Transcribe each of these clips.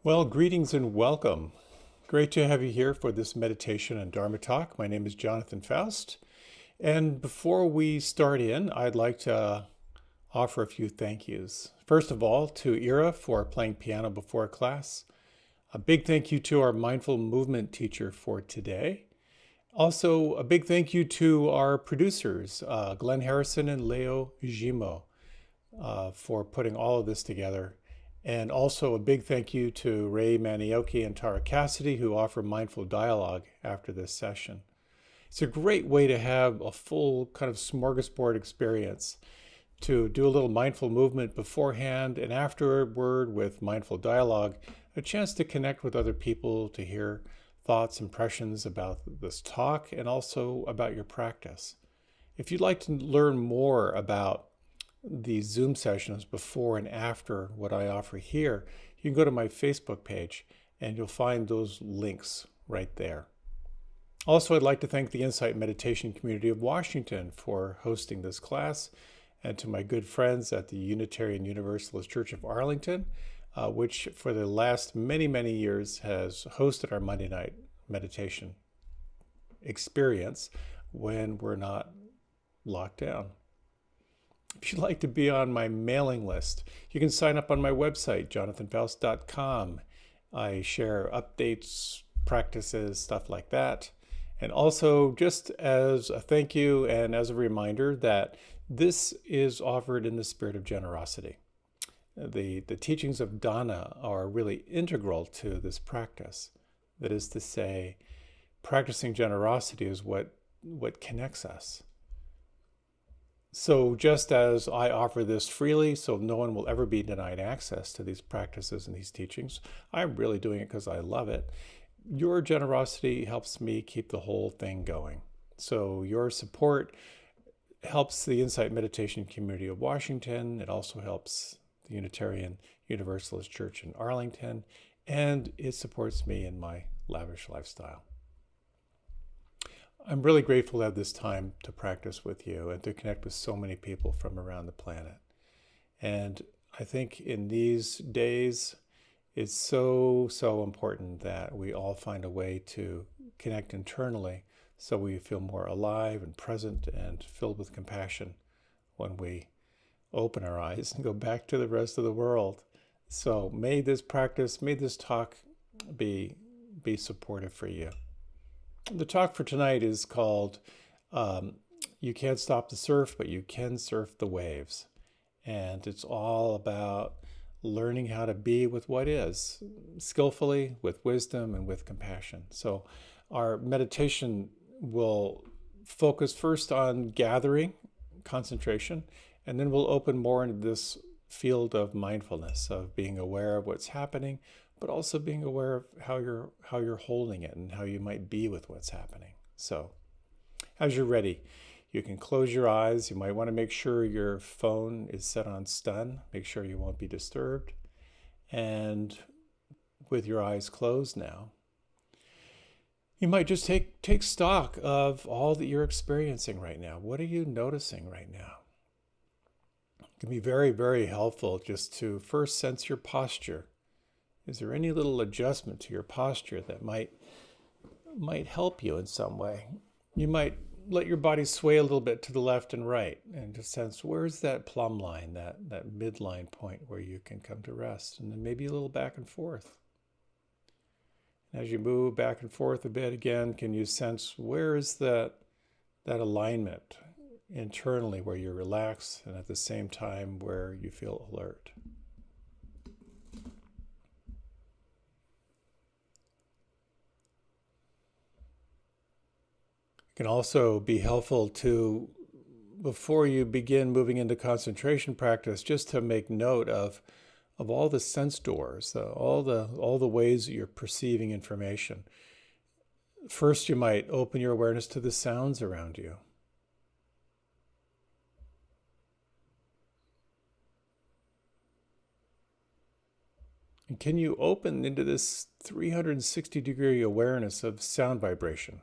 Well, greetings and welcome. Great to have you here for this meditation and Dharma talk. My name is Jonathan Foust. And before we start in, I'd like to offer a few thank yous. First of all, to Ira for playing piano before class. A big thank you to our mindful movement teacher for today. Also, a big thank you to our producers, Glenn Harrison and Leo Gimo, for putting all of this together. And also a big thank you to Ray Manioki and Tara Cassidy, who offer mindful dialogue after this session. It's a great way to have a full kind of smorgasbord experience, to do a little mindful movement beforehand and afterward with mindful dialogue, a chance to connect with other people, to hear thoughts, impressions about this talk, and also about your practice. If you'd like to learn more about these Zoom sessions before and after what I offer here, you can go to my Facebook page and you'll find those links right there. Also, I'd like to thank the Insight Meditation community of Washington for hosting this class, and to my good friends at the Unitarian Universalist Church of Arlington, which for the last many years has hosted our Monday night meditation experience when we're not locked down. If you'd like to be on my mailing list, you can sign up on my website, jonathanfoust.com. I share updates, practices, stuff like that. And also, just as a thank you and as a reminder that this is offered in the spirit of generosity. The teachings of Dharma are really integral to this practice. That is to say, practicing generosity is what connects us. So just as I offer this freely, so no one will ever be denied access to these practices and these teachings, I'm really doing it because I love it. Your generosity helps me keep the whole thing going. So your support helps the Insight Meditation community of Washington. It also helps the Unitarian Universalist Church in Arlington, and it supports me in my lavish lifestyle. I'm really grateful to have this time to practice with you and to connect with so many people from around the planet. And I think in these days, it's so important that we all find a way to connect internally so we feel more alive and present and filled with compassion when we open our eyes and go back to the rest of the world. So may this practice, may this talk be supportive for you. The talk for tonight is called You Can't Stop the Surf, but You Can Surf the Waves. And it's all about learning how to be with what is, skillfully, with wisdom, and with compassion. So our meditation will focus first on gathering, concentration, and then we'll open more into this field of mindfulness, of being aware of what's happening, but also being aware of how you're holding it and how you might be with what's happening. So as you're ready, you can close your eyes. You might want to make sure your phone is set on stun. Make sure you won't be disturbed. And with your eyes closed now, you might just take stock of all that you're experiencing right now. What are you noticing right now? It can be very helpful just to first sense your posture. Is there any little adjustment to your posture that might help you in some way? You might let your body sway a little bit to the left and right and just sense where's that plumb line, that midline point where you can come to rest, and then maybe a little back and forth. As you move back and forth a bit again, can you sense where is that alignment internally where you relax and at the same time where you feel alert? Can also be helpful to, before you begin moving into concentration practice, just to make note of all the sense doors, all the ways that you're perceiving information. First, you might open your awareness to the sounds around you. And can you open into this 360-degree awareness of sound vibration?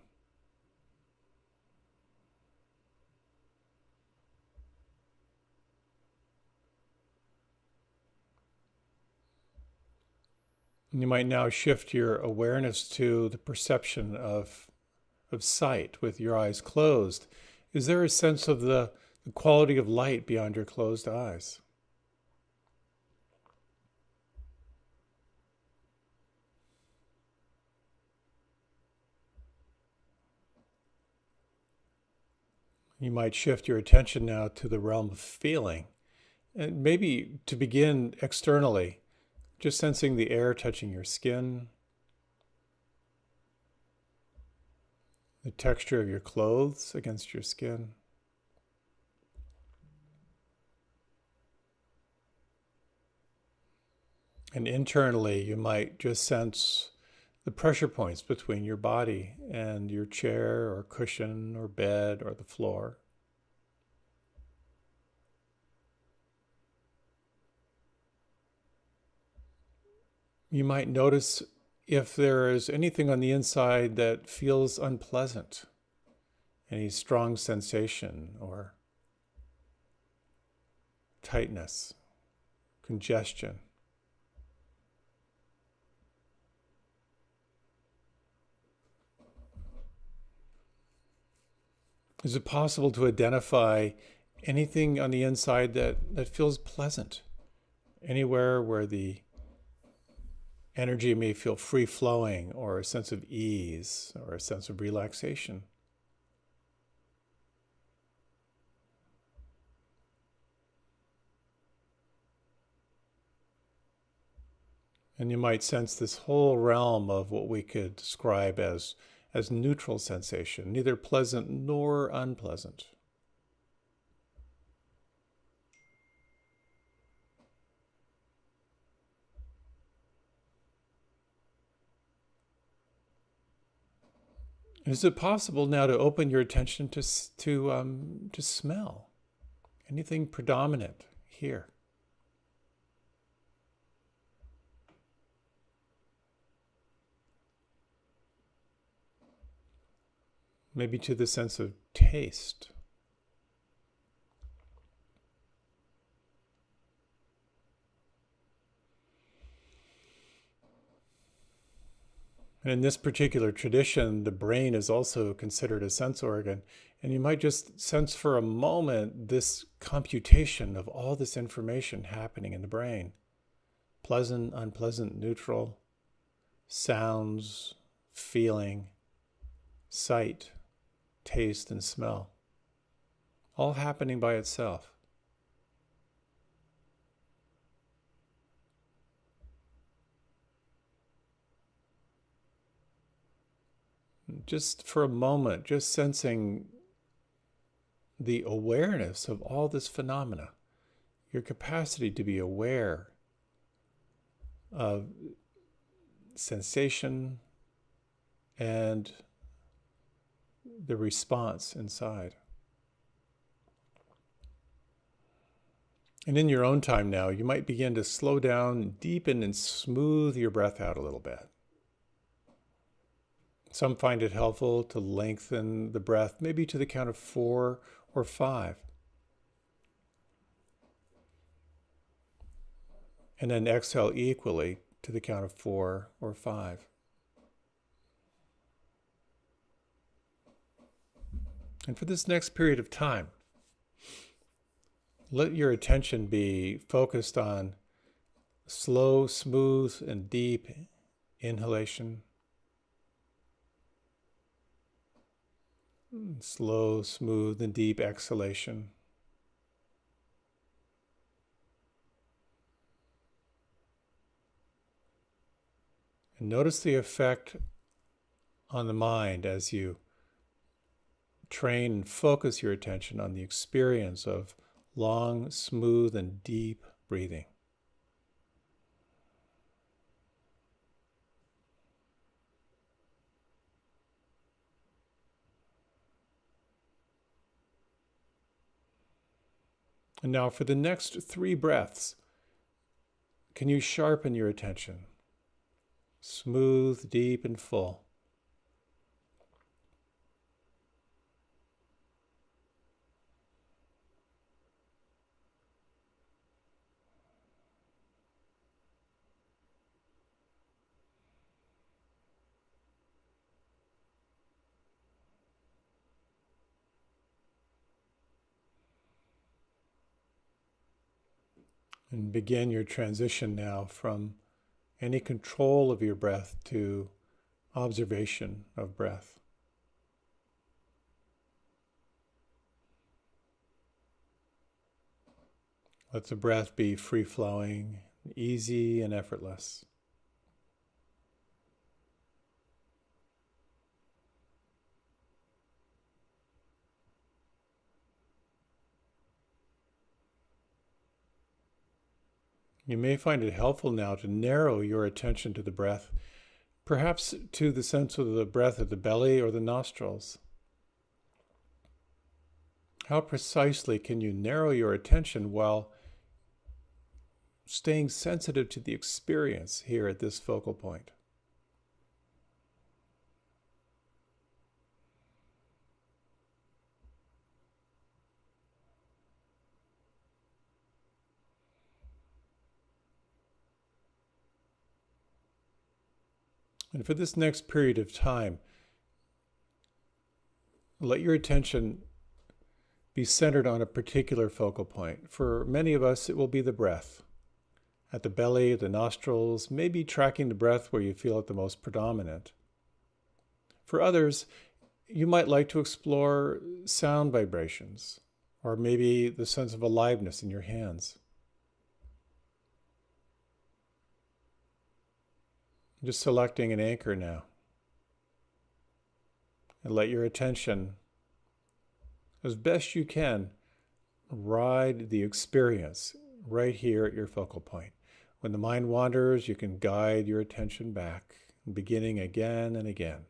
You might now shift your awareness to the perception of sight with your eyes closed. Is there a sense of the quality of light beyond your closed eyes? You might shift your attention now to the realm of feeling, and maybe to begin externally, just sensing the air touching your skin, the texture of your clothes against your skin. And internally, you might just sense the pressure points between your body and your chair or cushion or bed or the floor. You might notice if there is anything on the inside that feels unpleasant, any strong sensation or tightness, congestion. Is it possible to identify anything on the inside that feels pleasant? Anywhere where the energy may feel free flowing, or a sense of ease, or a sense of relaxation. And you might sense this whole realm of what we could describe as neutral sensation, neither pleasant nor unpleasant. Is it possible now to open your attention to smell? Anything predominant here? Maybe to the sense of taste. And in this particular tradition, the brain is also considered a sense organ. And you might just sense for a moment this computation of all this information happening in the brain. Pleasant, unpleasant, neutral, sounds, feeling, sight, taste, and smell. All happening by itself. Just for a moment, just sensing the awareness of all this phenomena, your capacity to be aware of sensation and the response inside. And in your own time now, you might begin to slow down, deepen, and smooth your breath out a little bit. Some find it helpful to lengthen the breath, maybe to the count of 4 or 5. And then exhale equally to the count of 4 or 5. And for this next period of time, let your attention be focused on slow, smooth, and deep inhalation. Slow, smooth, and deep exhalation. And notice the effect on the mind as you train and focus your attention on the experience of long, smooth, and deep breathing. And now for the next 3 breaths, can you sharpen your attention? Smooth, deep, and full. And begin your transition now from any control of your breath to observation of breath. Let the breath be free-flowing, easy and effortless. You may find it helpful now to narrow your attention to the breath, perhaps to the sense of the breath at the belly or the nostrils. How precisely can you narrow your attention while staying sensitive to the experience here at this focal point? And for this next period of time, let your attention be centered on a particular focal point. For many of us, it will be the breath. At the belly, the nostrils, maybe tracking the breath where you feel it the most predominant. For others, you might like to explore sound vibrations, or maybe the sense of aliveness in your hands. Just selecting an anchor now. And let your attention, as best you can, ride the experience right here at your focal point. When the mind wanders, you can guide your attention back, beginning again and again.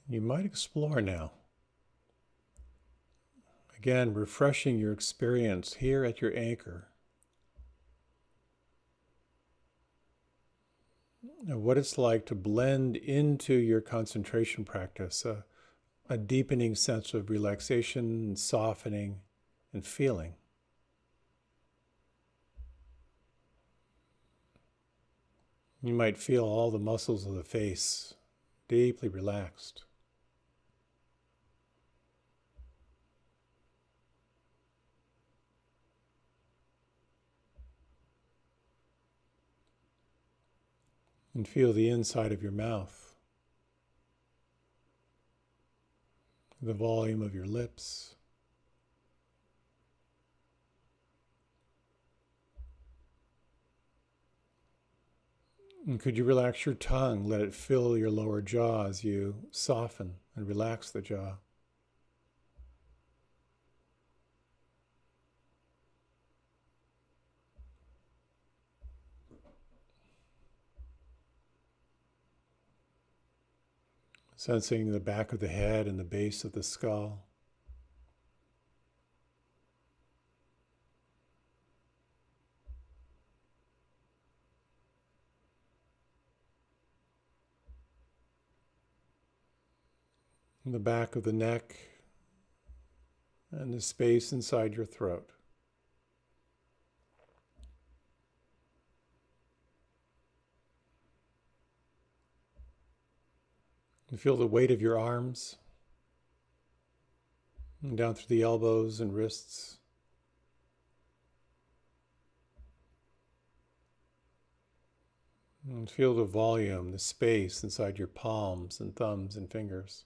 You might explore now. Again, refreshing your experience here at your anchor. And what it's like to blend into your concentration practice, a deepening sense of relaxation, softening, and feeling. You might feel all the muscles of the face deeply relaxed. And feel the inside of your mouth, the volume of your lips. And could you relax your tongue? Let it fill your lower jaw as you soften and relax the jaw. Sensing the back of the head and the base of the skull. And the back of the neck and the space inside your throat. You feel the weight of your arms and down through the elbows and wrists. And feel the volume, the space inside your palms and thumbs and fingers.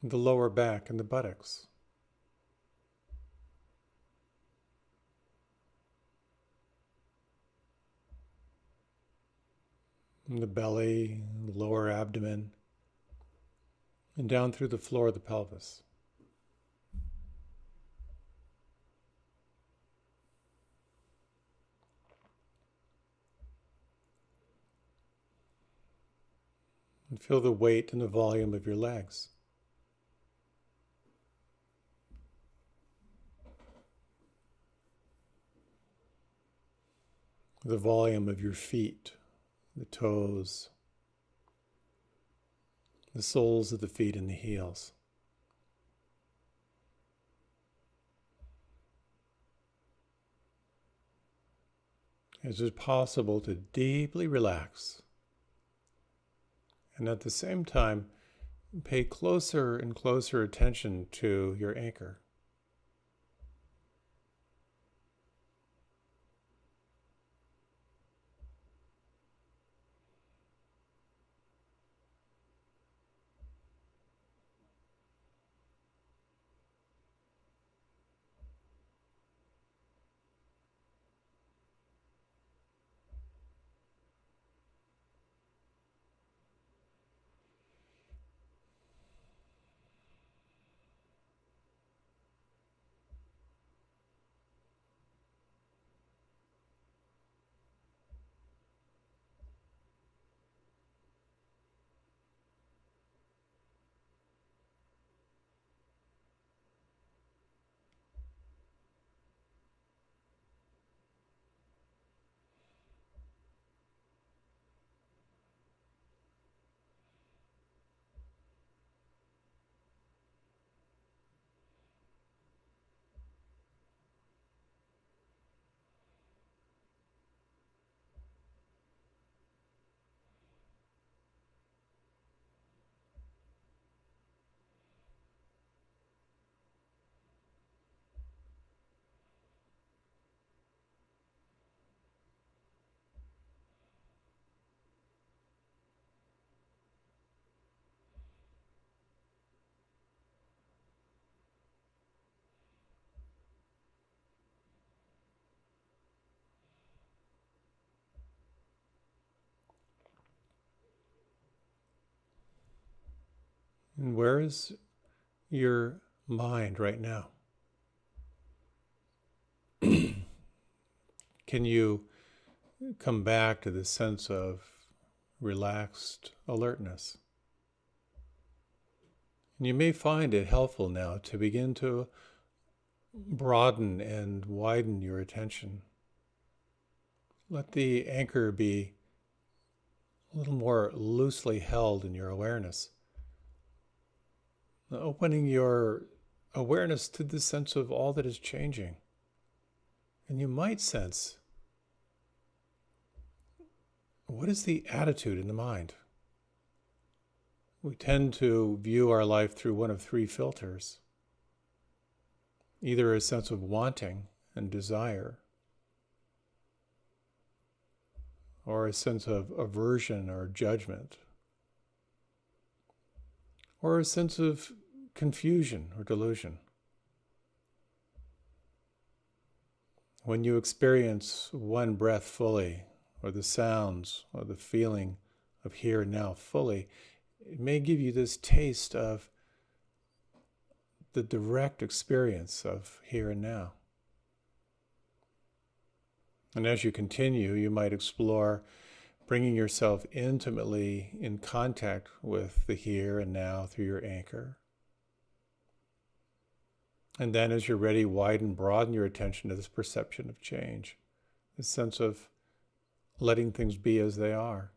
The lower back and the buttocks. And the belly, the lower abdomen, and down through the floor of the pelvis. And feel the weight and the volume of your legs. The volume of your feet, the toes, the soles of the feet and the heels. Is it possible to deeply relax and at the same time pay closer and closer attention to your anchor? And where is your mind right now? Can you come back to the sense of relaxed alertness? And you may find it helpful now to begin to broaden and widen your attention. Let the anchor be a little more loosely held in your awareness. Opening your awareness to the sense of all that is changing. And you might sense, what is the attitude in the mind? We tend to view our life through one of three filters. Either a sense of wanting and desire, or a sense of aversion or judgment, or a sense of confusion or delusion. When you experience one breath fully, or the sounds or the feeling of here and now fully, it may give you this taste of the direct experience of here and now. And as you continue, you might explore bringing yourself intimately in contact with the here and now through your anchor. And then as you're ready, widen, broaden your attention to this perception of change, this sense of letting things be as they are.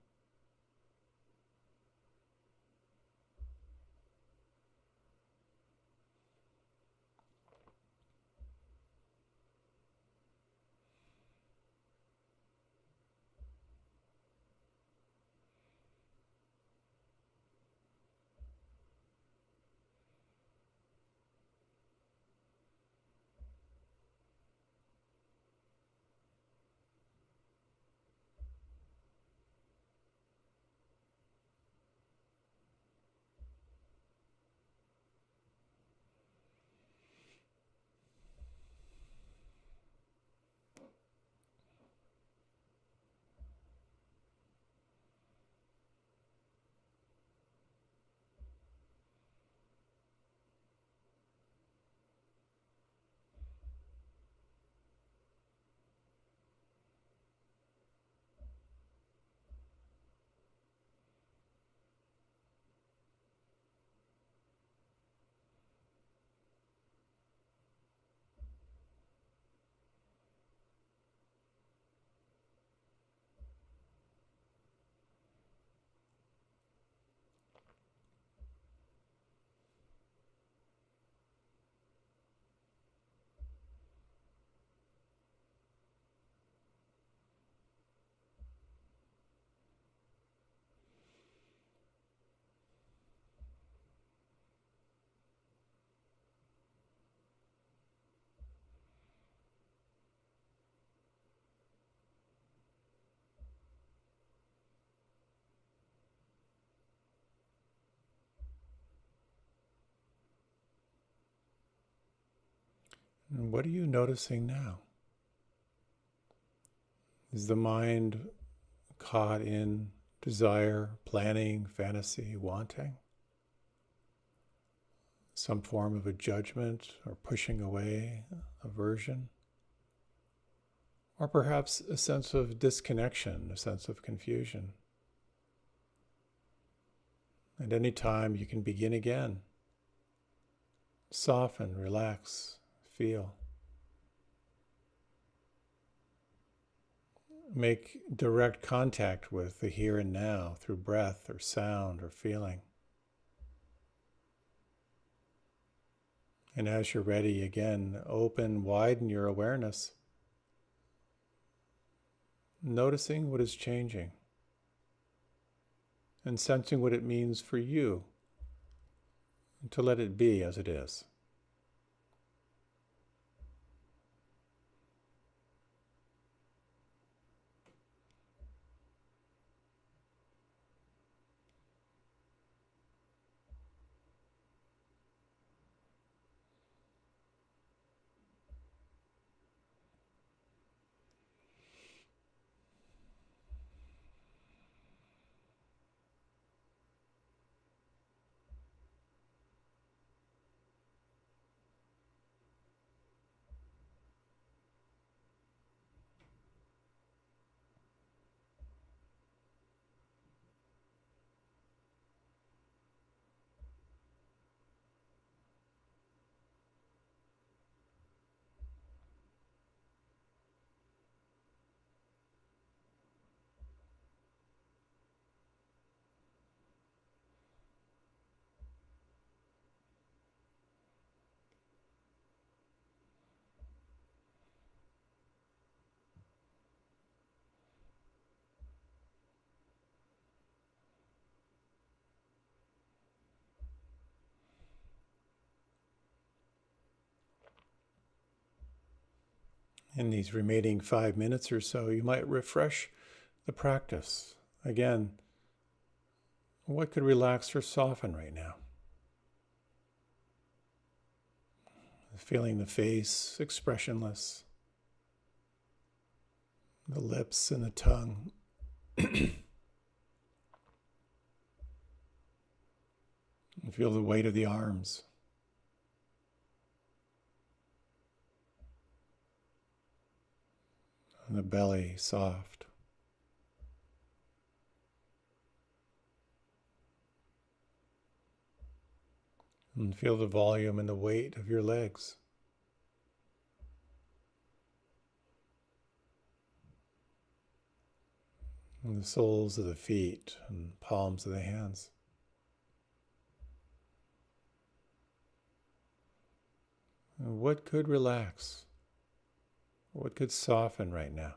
And what are you noticing now? Is the mind caught in desire, planning, fantasy, wanting? Some form of a judgment or pushing away, aversion? Or perhaps a sense of disconnection, a sense of confusion? At any time, you can begin again. Soften, relax, feel. Make direct contact with the here and now through breath or sound or feeling. And as you're ready, again, widen your awareness, noticing what is changing and sensing what it means for you to let it be as it is. In these remaining 5 minutes or so, you might refresh the practice. Again, what could relax or soften right now? Feeling the face expressionless, the lips and the tongue. And feel the weight of the arms. And the belly soft. And feel the volume and the weight of your legs. And the soles of the feet and palms of the hands. And what could relax? What could soften right now?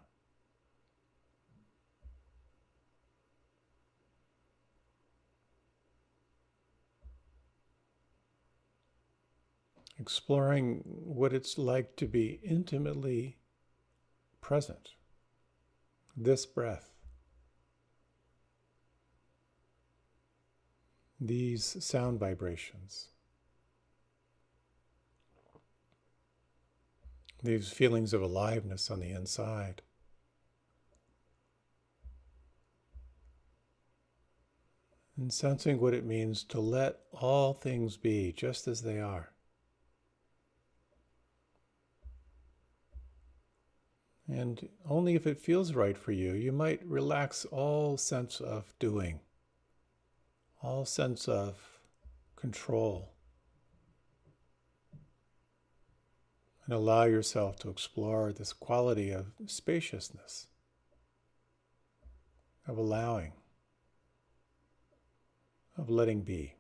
Exploring what it's like to be intimately present. This breath. These sound vibrations. These feelings of aliveness on the inside. And sensing what it means to let all things be just as they are. And only if it feels right for you, you might relax all sense of doing, all sense of control, and allow yourself to explore this quality of spaciousness, of allowing, of letting be.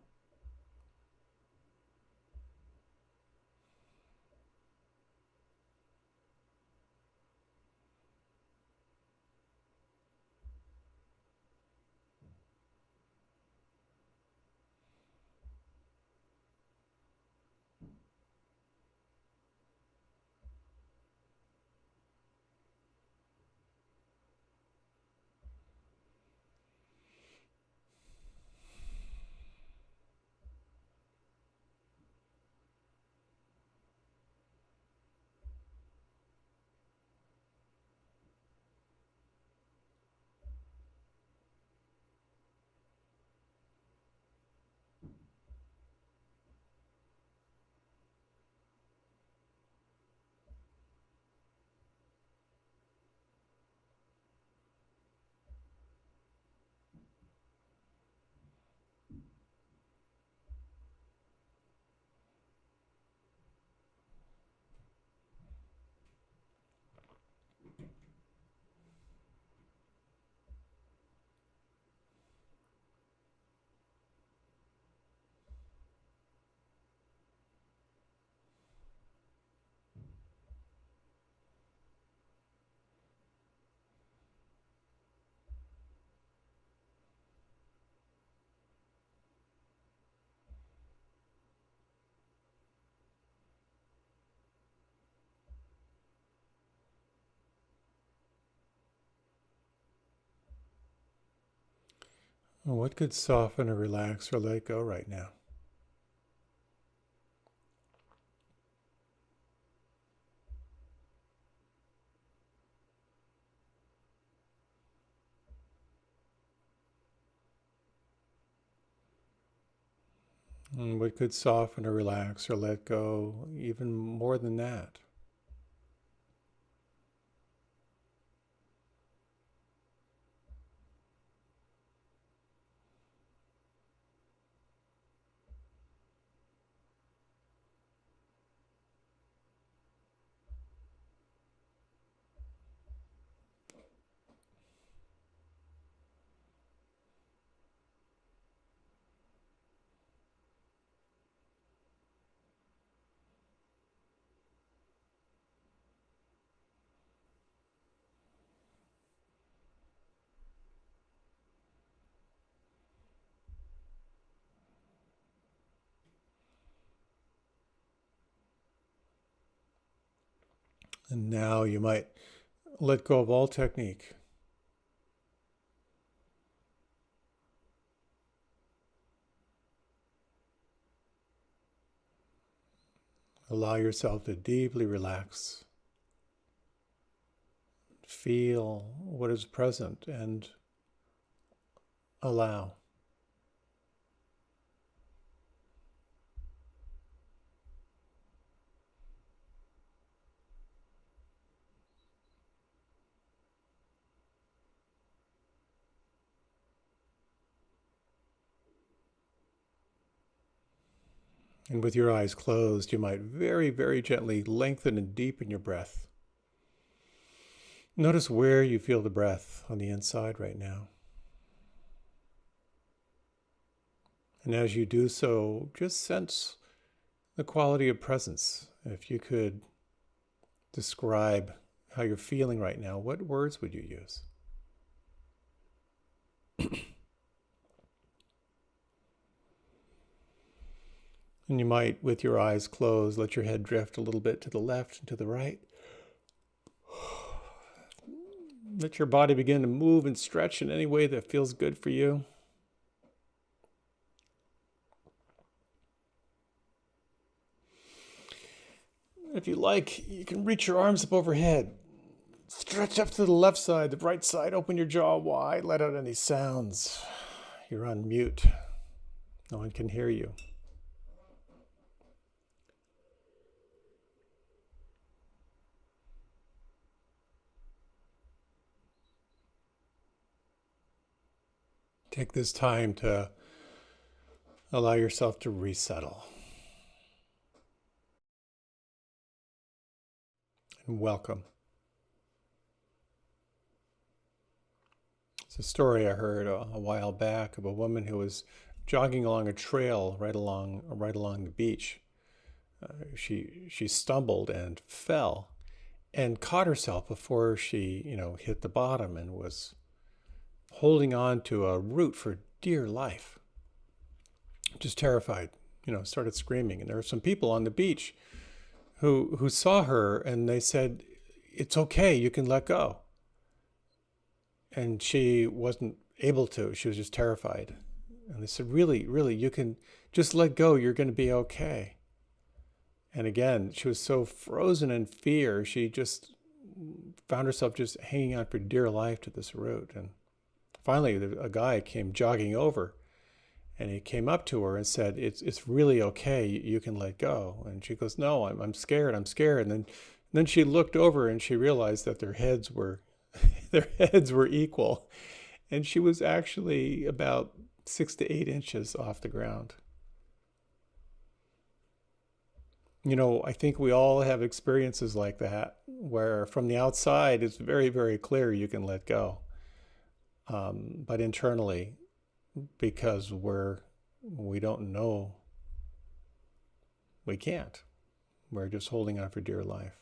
What could soften or relax or let go right now? And what could soften or relax or let go even more than that? And now you might let go of all technique. Allow yourself to deeply relax. Feel what is present and allow. And with your eyes closed, you might very, very gently lengthen and deepen your breath. Notice where you feel the breath on the inside right now. And as you do so, just sense the quality of presence. If you could describe how you're feeling right now, what words would you use? And you might, with your eyes closed, let your head drift a little bit to the left and to the right. Let your body begin to move and stretch in any way that feels good for you. If you like, you can reach your arms up overhead. Stretch up to the left side, the right side, open your jaw wide, let out any sounds. You're on mute. No one can hear you. Take this time to allow yourself to resettle. And welcome. It's a story I heard a while back of a woman who was jogging along a trail right along the beach. She stumbled and fell and caught herself before she, hit the bottom, and was holding on to a root for dear life. Just terrified, started screaming. And there were some people on the beach who saw her, and they said, "It's okay, you can let go." And she wasn't able to. She was just terrified. And they said, "Really, really, you can just let go. You're going to be okay." And again, she was so frozen in fear, she just found herself just hanging on for dear life to this root. And finally, a guy came jogging over, and he came up to her and said, "It's really okay. You can let go." And she goes, "No, I'm scared. I'm scared." And then she looked over and she realized that their heads were their heads were equal, and she was actually about 6 to 8 inches off the ground. I think we all have experiences like that, where from the outside it's very, very clear you can let go, but internally, because we don't know, we can't. We're just holding on for dear life.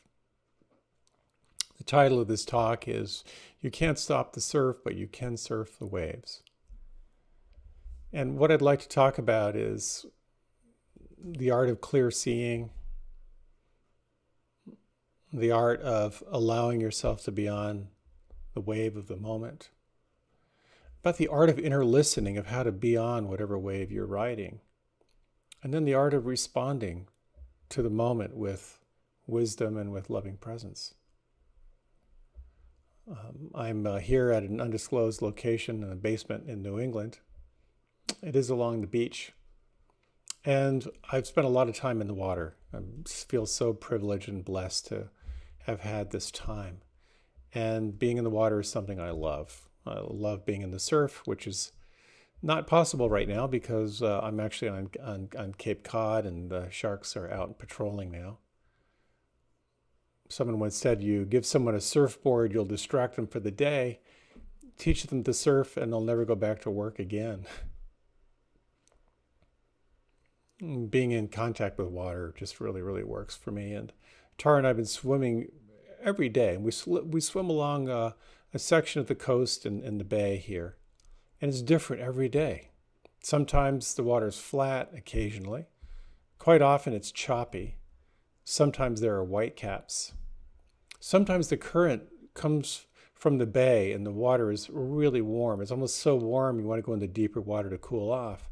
The title of this talk is "You Can't Stop the Surf, but You Can Surf the Waves." And what I'd like to talk about is the art of clear seeing, the art of allowing yourself to be on the wave of the moment, about the art of inner listening, of how to be on whatever wave you're riding. And then the art of responding to the moment with wisdom and with loving presence. I'm here at an undisclosed location in a basement in New England. It is along the beach. And I've spent a lot of time in the water. I feel so privileged and blessed to have had this time. And being in the water is something I love. I love being in the surf, which is not possible right now because I'm actually on Cape Cod and the sharks are out patrolling now. Someone once said, you give someone a surfboard, you'll distract them for the day, teach them to surf, and they'll never go back to work again. Being in contact with water just really, really works for me. And Tara and I have been swimming every day. We swim along a section of the coast in the bay here. And it's different every day. Sometimes the water's flat occasionally. Quite often it's choppy. Sometimes there are whitecaps. Sometimes the current comes from the bay and the water is really warm. It's almost so warm you want to go into deeper water to cool off.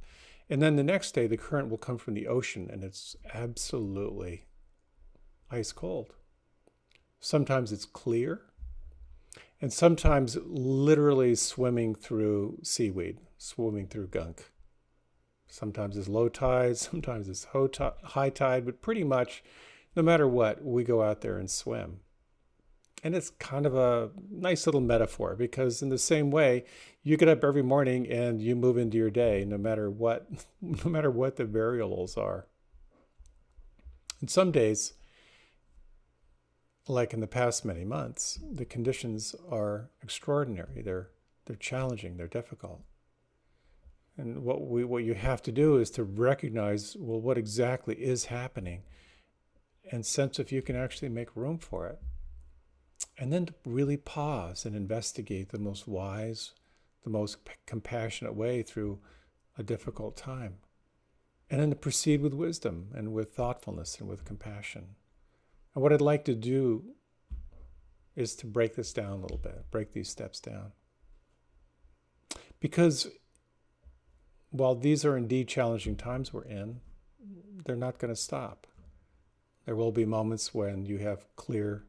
And then the next day the current will come from the ocean and it's absolutely ice cold. Sometimes it's clear. And sometimes literally swimming through seaweed, swimming through gunk. Sometimes it's low tide, sometimes it's high tide, but pretty much no matter what, we go out there and swim. And it's kind of a nice little metaphor because in the same way, you get up every morning and you move into your day no matter what the variables are. And some days, like in the past many months, the conditions are extraordinary. They're challenging, they're difficult. And what you have to do is to recognize, well, what exactly is happening and sense if you can actually make room for it. And then to really pause and investigate the most wise, the most compassionate way through a difficult time. And then to proceed with wisdom and with thoughtfulness and with compassion. And what I'd like to do is to break this down a little bit, break these steps down. Because while these are indeed challenging times we're in, they're not going to stop. There will be moments when you have clear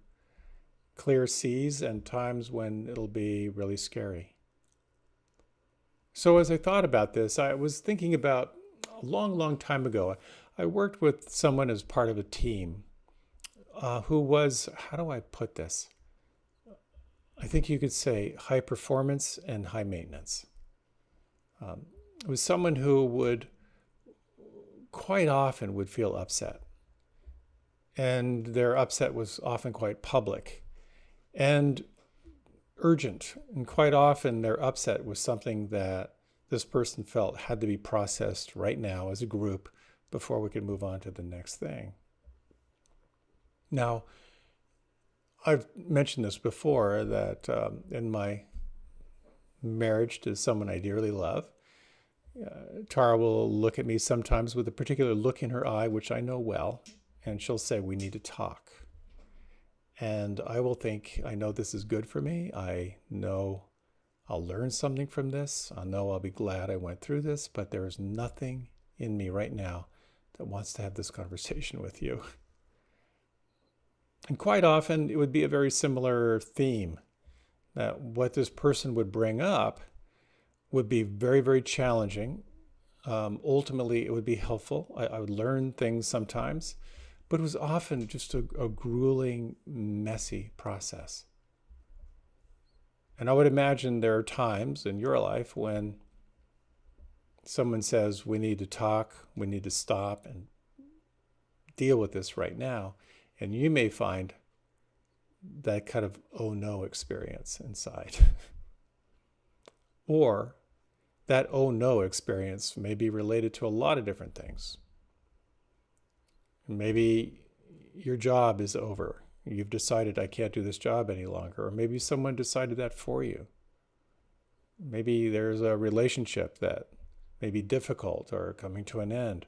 seas and times when it'll be really scary. So as I thought about this, I was thinking about a long, long time ago. I worked with someone as part of a team who was, how do I put this? I think you could say high performance and high maintenance. It was someone who would quite often would feel upset. And their upset was often quite public and urgent. And quite often their upset was something that this person felt had to be processed right now as a group before we could move on to the next thing. Now, I've mentioned this before that in my marriage to someone I dearly love, Tara will look at me sometimes with a particular look in her eye, which I know well, and she'll say, we need to talk. And I will think, I know this is good for me. I know I'll learn something from this. I know I'll be glad I went through this, but there is nothing in me right now that wants to have this conversation with you. And quite often it would be a very similar theme, that what this person would bring up would be very, very challenging. Ultimately, it would be helpful. I would learn things sometimes, but it was often just a grueling, messy process. And I would imagine there are times in your life when someone says, we need to talk, we need to stop and deal with this right now. And you may find that kind of oh no experience inside. Or that oh no experience may be related to a lot of different things. Maybe your job is over. You've decided I can't do this job any longer. Or maybe someone decided that for you. Maybe there's a relationship that may be difficult or coming to an end.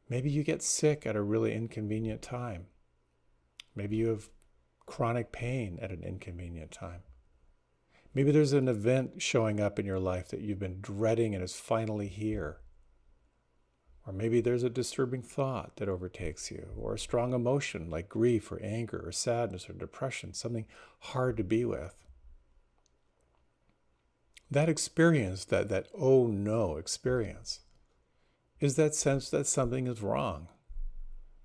Maybe you get sick at a really inconvenient time. Maybe you have chronic pain at an inconvenient time. Maybe there's an event showing up in your life that you've been dreading and is finally here. Or maybe there's a disturbing thought that overtakes you, or a strong emotion like grief or anger or sadness or depression, something hard to be with. That experience, that oh no experience, is that sense that something is wrong.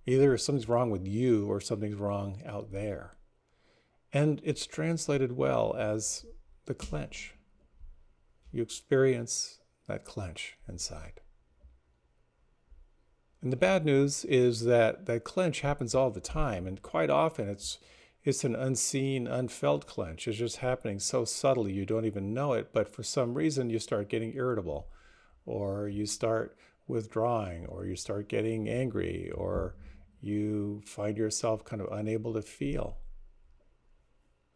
Either something's wrong with you or something's wrong out there. And it's translated well as the clench. You experience that clench inside. And the bad news is that that clench happens all the time, and quite often it's an unseen, unfelt clench. It's just happening so subtly you don't even know it, but for some reason you start getting irritable, or you start withdrawing, or you start getting angry, or you find yourself kind of unable to feel.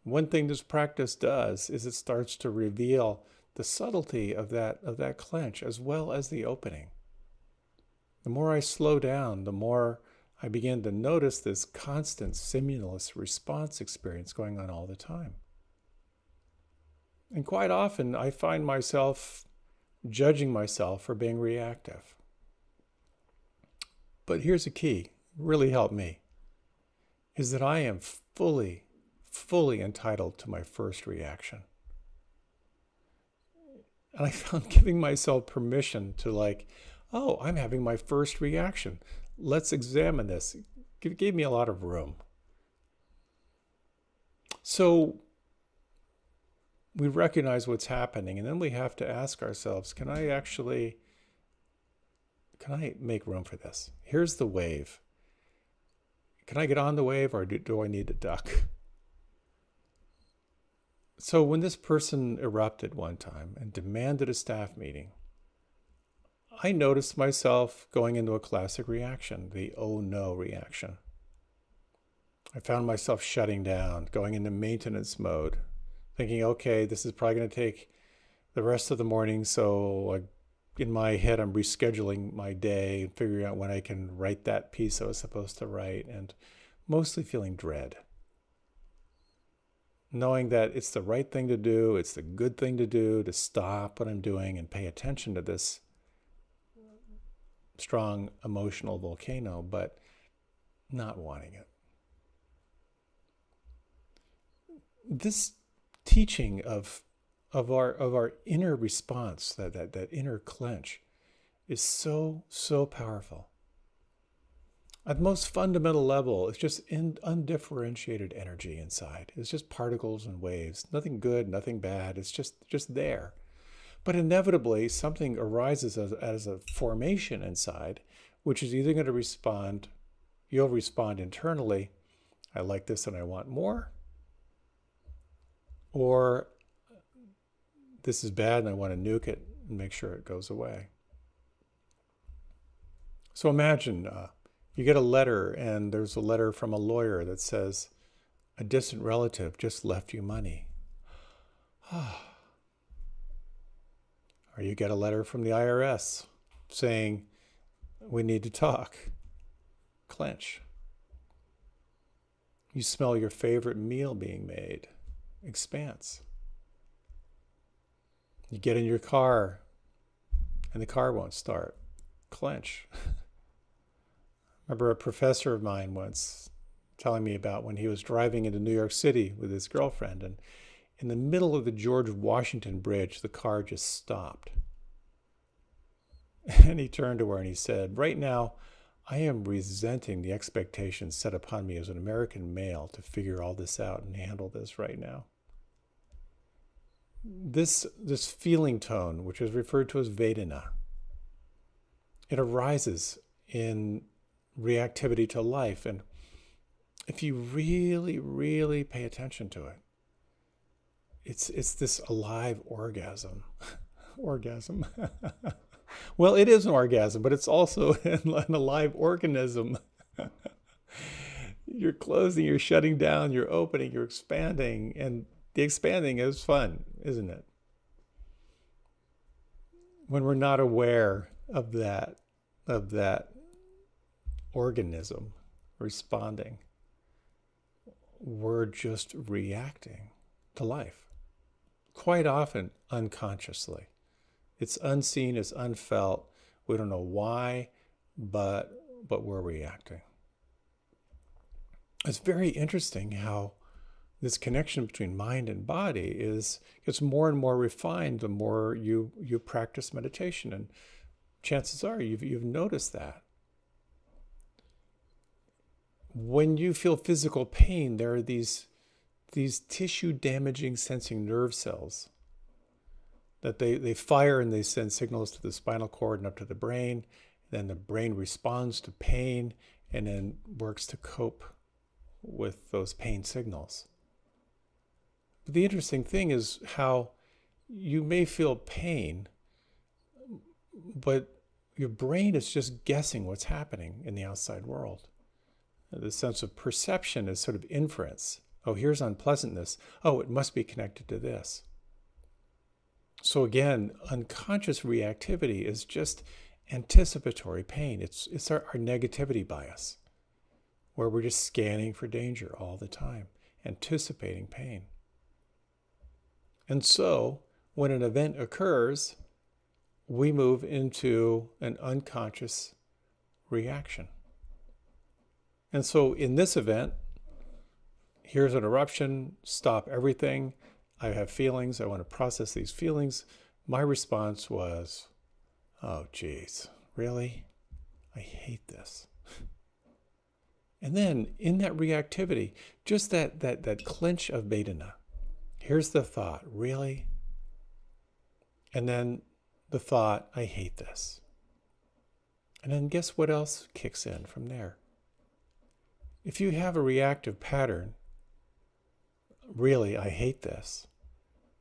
One thing this practice does is it starts to reveal the subtlety of that clench as well as the opening. The more I slow down, the more I begin to notice this constant stimulus response experience going on all the time. And quite often I find myself judging myself for being reactive. But here's a key, really helped me, is that I am fully entitled to my first reaction. And I found giving myself permission to oh, I'm having my first reaction. Let's examine this. It gave me a lot of room. So we recognize what's happening, and then we have to ask ourselves, can I make room for this? Here's the wave. Can I get on the wave, or do I need to duck? So when this person erupted one time and demanded a staff meeting, I noticed myself going into a classic reaction, the oh no reaction. I found myself shutting down, going into maintenance mode, thinking, okay, this is probably going to take the rest of the morning, so in my head I'm rescheduling my day and figuring out when I can write that piece I was supposed to write, and mostly feeling dread. Knowing that it's the right thing to do, it's the good thing to do, to stop what I'm doing and pay attention to this strong emotional volcano, but not wanting it. This teaching of our inner response, that inner clench, is so powerful. At the most fundamental level, it's just undifferentiated energy inside. It's just particles and waves. Nothing good, nothing bad. It's just there. But inevitably, something arises as a formation inside, which is either going to respond, you'll respond internally, I like this and I want more, or this is bad and I want to nuke it and make sure it goes away. So imagine you get a letter, and there's a letter from a lawyer that says, a distant relative just left you money. Or you get a letter from the IRS saying, we need to talk. Clench. You smell your favorite meal being made. Expanse. You get in your car and the car won't start. Clench. I remember a professor of mine once telling me about when he was driving into New York City with his girlfriend, and in the middle of the George Washington Bridge, the car just stopped. And he turned to her and he said, right now, I am resenting the expectations set upon me as an American male to figure all this out and handle this right now. This feeling tone, which is referred to as Vedana, it arises in reactivity to life. And if you really pay attention to it, it's this alive orgasm. Orgasm. Well, it is an orgasm, but it's also an alive organism. You're closing, you're shutting down, you're opening, you're expanding, and the expanding is fun, isn't it? When we're not aware of that organism responding, we're just reacting to life. quite often unconsciously. It's unseen, it's unfelt. We don't know why, but we're reacting. It's very interesting how this connection between mind and body gets more and more refined the more you practice meditation, and chances are you've noticed that. When you feel physical pain, there are these tissue damaging sensing nerve cells that they fire and they send signals to the spinal cord and up to the brain. Then the brain responds to pain and then works to cope with those pain signals. But the interesting thing is how you may feel pain, but your brain is just guessing what's happening in the outside world. The sense of perception is sort of inference. Oh, here's unpleasantness. Oh, it must be connected to this. So again, unconscious reactivity is just anticipatory pain. It's our negativity bias, where we're just scanning for danger all the time, anticipating pain. And so when an event occurs, we move into an unconscious reaction. And so in this event, here's an eruption, stop everything. I have feelings, I want to process these feelings. My response was, oh geez, really? I hate this. And then in that reactivity, just that clench of Vedana. Here's the thought, really? And then the thought, I hate this. And then guess what else kicks in from there? If you have a reactive pattern, really, I hate this,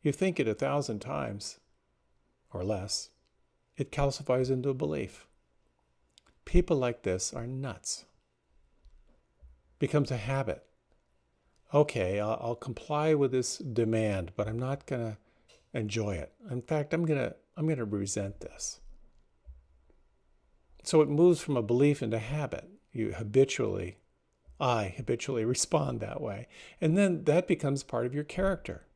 you think it 1,000 times or less, it calcifies into a belief. People like this are nuts. Becomes a habit. Okay, I'll comply with this demand, but I'm not going to enjoy it. In fact, I'm going to resent this. So it moves from a belief into habit. I habitually respond that way. And then that becomes part of your character.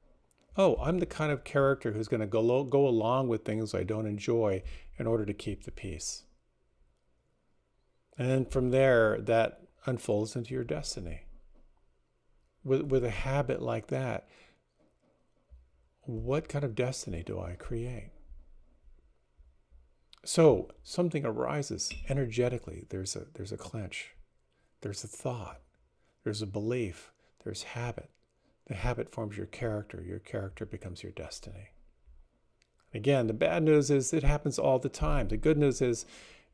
Oh, I'm the kind of character who's going to go along with things I don't enjoy in order to keep the peace. And then from there, that unfolds into your destiny. With a habit like that, what kind of destiny do I create? So something arises energetically. There's a clench. There's a thought. There's a belief. There's habit. The habit forms your character. Your character becomes your destiny. Again, the bad news is it happens all the time. The good news is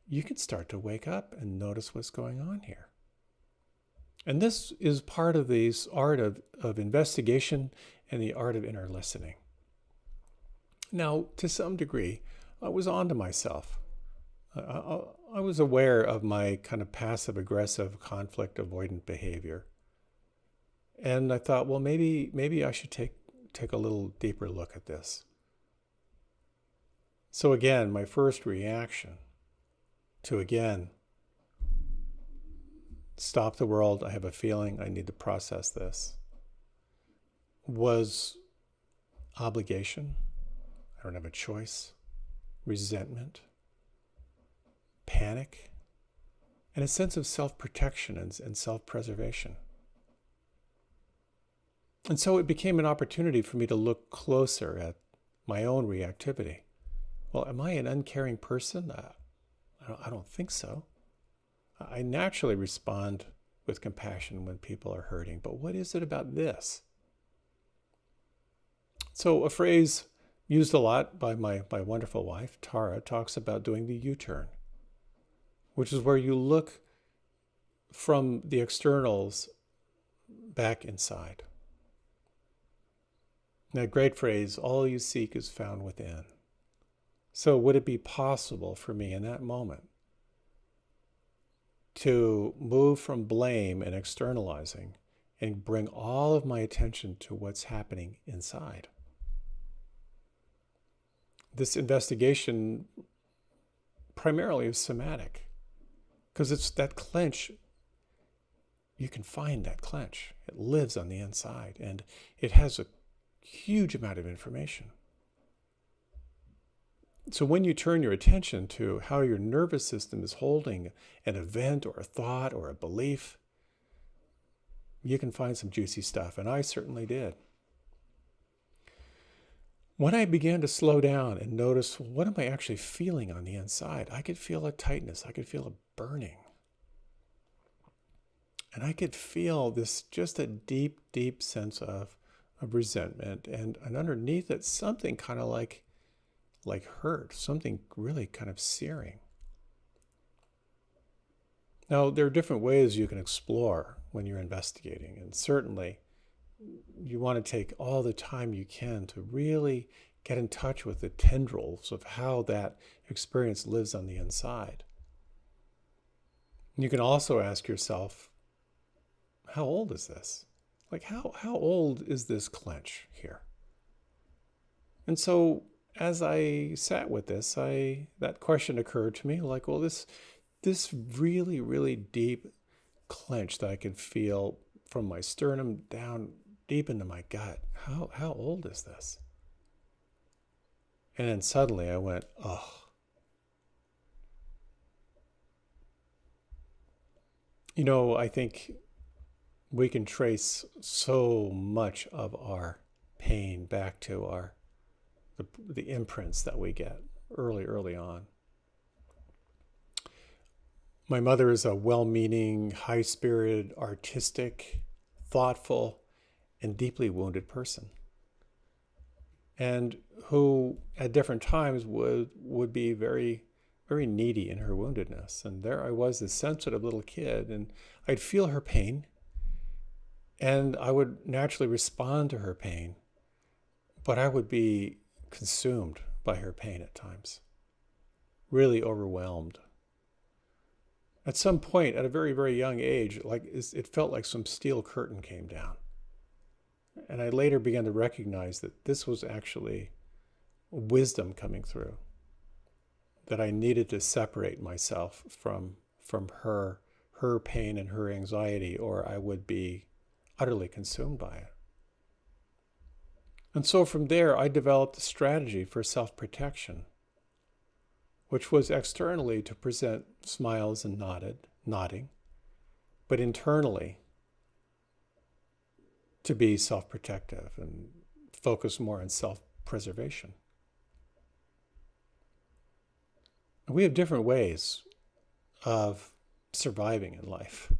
you can start to wake up and notice what's going on here. And this is part of the art of investigation and the art of inner listening. Now, to some degree, I was on to myself. I was aware of my kind of passive-aggressive, conflict-avoidant behavior. And I thought, well, maybe I should take a little deeper look at this. So again, my first reaction to, again, stop the world, I have a feeling, I need to process this, was obligation. I don't have a choice. Resentment. Panic. And a sense of self-protection and self-preservation. And so it became an opportunity for me to look closer at my own reactivity. Well, am I an uncaring person? I don't think so. I naturally respond with compassion when people are hurting, but what is it about this? So a phrase used a lot by my wonderful wife, Tara, talks about doing the U-turn, which is where you look from the externals back inside. That great phrase, all you seek is found within. So would it be possible for me in that moment to move from blame and externalizing and bring all of my attention to what's happening inside? This investigation primarily is somatic, because it's that clench. You can find that clench. It lives on the inside, and it has a huge amount of information. So when you turn your attention to how your nervous system is holding an event or a thought or a belief, you can find some juicy stuff, and I certainly did. When I began to slow down and notice, what am I actually feeling on the inside? I could feel a tightness. I could feel a burning. And I could feel this, just a deep, deep sense of resentment. And underneath it, something kind of like hurt, something really kind of searing. Now, there are different ways you can explore when you're investigating. And certainly, you want to take all the time you can to really get in touch with the tendrils of how that experience lives on the inside. You can also ask yourself, how old is this? Like, how old is this clench here? And so as I sat with this, that question occurred to me, like, well, this really, really deep clench that I can feel from my sternum down deep into my gut. How old is this? And then suddenly I went, oh. You know, I think we can trace so much of our pain back to the imprints that we get early on. My mother is a well-meaning, high-spirited, artistic, thoughtful, and deeply wounded person, and who at different times would be very, very needy in her woundedness. And there I was, this sensitive little kid, and I'd feel her pain, and I would naturally respond to her pain, but I would be consumed by her pain at times, really overwhelmed. At some point, at a very, very young age, it felt like some steel curtain came down. And I later began to recognize that this was actually wisdom coming through, that I needed to separate myself from her pain and her anxiety, or I would be utterly consumed by it. And so from there, I developed a strategy for self-protection, which was externally to present smiles and nodding, but internally to be self-protective and focus more on self-preservation. We have different ways of surviving in life.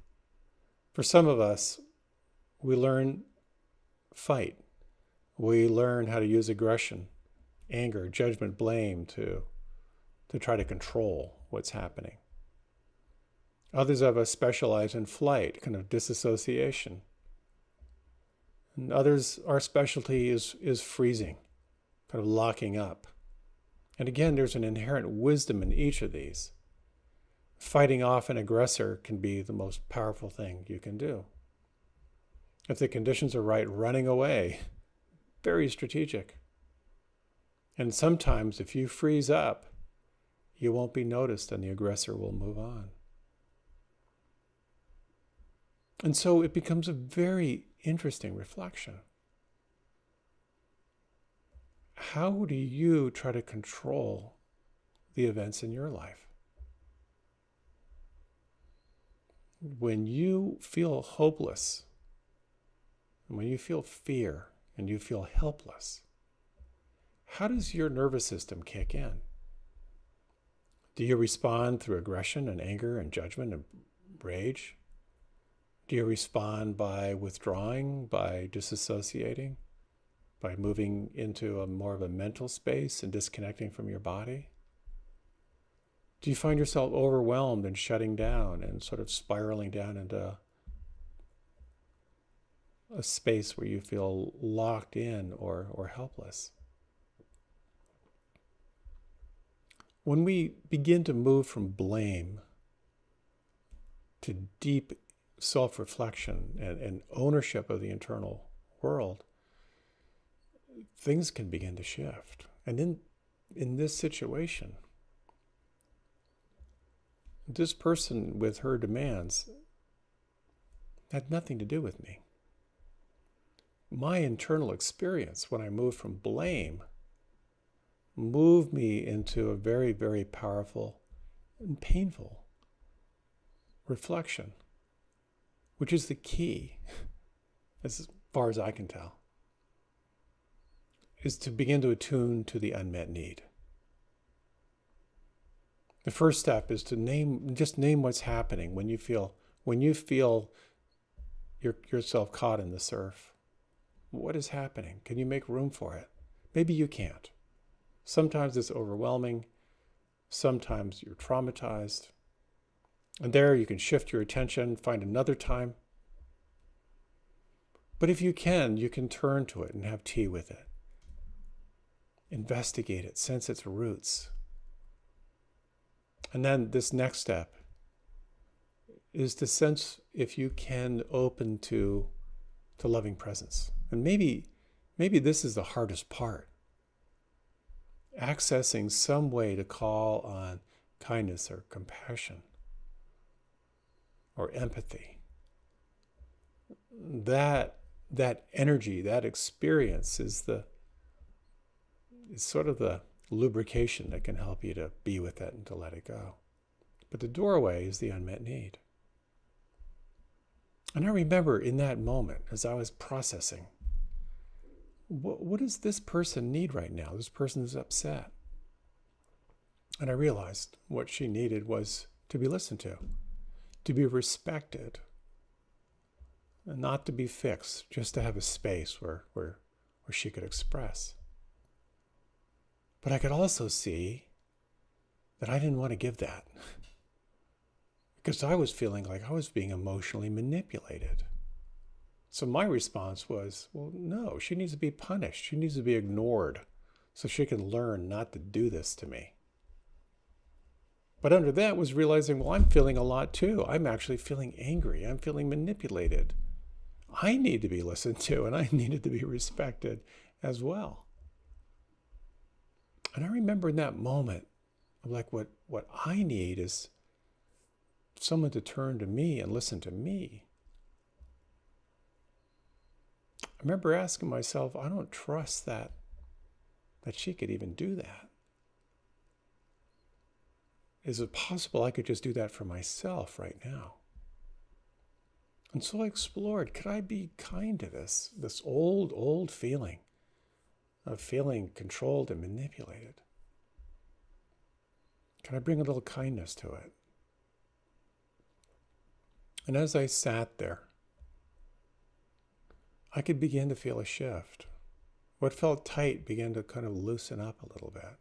For some of us, we learn fight. We learn how to use aggression, anger, judgment, blame to try to control what's happening. Others of us specialize in flight, kind of disassociation. And others, our specialty is freezing, kind of locking up. And again, there's an inherent wisdom in each of these. Fighting off an aggressor can be the most powerful thing you can do. If the conditions are right, running away, very strategic. And sometimes if you freeze up, you won't be noticed and the aggressor will move on. And so it becomes a very interesting reflection. How do you try to control the events in your life? When you feel hopeless, when you feel fear and you feel helpless, how does your nervous system kick in? Do you respond through aggression and anger and judgment and rage? Do you respond by withdrawing, by disassociating, by moving into more of a mental space and disconnecting from your body? Do you find yourself overwhelmed and shutting down and sort of spiraling down into a space where you feel locked in or helpless? When we begin to move from blame to deep self-reflection and ownership of the internal world, things can begin to shift. And in this situation, this person with her demands had nothing to do with me. my internal experience when I moved from blame moved me into a very, very powerful and painful reflection, which is the key, as far as I can tell, is to begin to attune to the unmet need. The first step is to name what's happening when you feel yourself caught in the surf. What is happening? Can you make room for it? Maybe you can't. Sometimes it's overwhelming. Sometimes you're traumatized. And there you can shift your attention, find another time. But if you can turn to it and have tea with it. Investigate it, sense its roots. And then this next step is to sense, if you can, open to loving presence. And maybe this is the hardest part. Accessing some way to call on kindness or compassion or empathy. That energy, that experience is sort of the lubrication that can help you to be with it and to let it go. But the doorway is the unmet need. And I remember in that moment, as I was processing, what does this person need right now? This person is upset. And I realized what she needed was to be listened to be respected, and not to be fixed, just to have a space where she could express. But I could also see that I didn't want to give that, because I was feeling like I was being emotionally manipulated. So my response was, well, no, she needs to be punished. She needs to be ignored so she can learn not to do this to me. But under that was realizing, well, I'm feeling a lot too. I'm actually feeling angry. I'm feeling manipulated. I need to be listened to, and I needed to be respected as well. And I remember in that moment, like what I need is someone to turn to me and listen to me. I remember asking myself, I don't trust that she could even do that. Is it possible I could just do that for myself right now? And so I explored, could I be kind to this old feeling of feeling controlled and manipulated? Can I bring a little kindness to it? And as I sat there, I could begin to feel a shift. What felt tight began to kind of loosen up a little bit.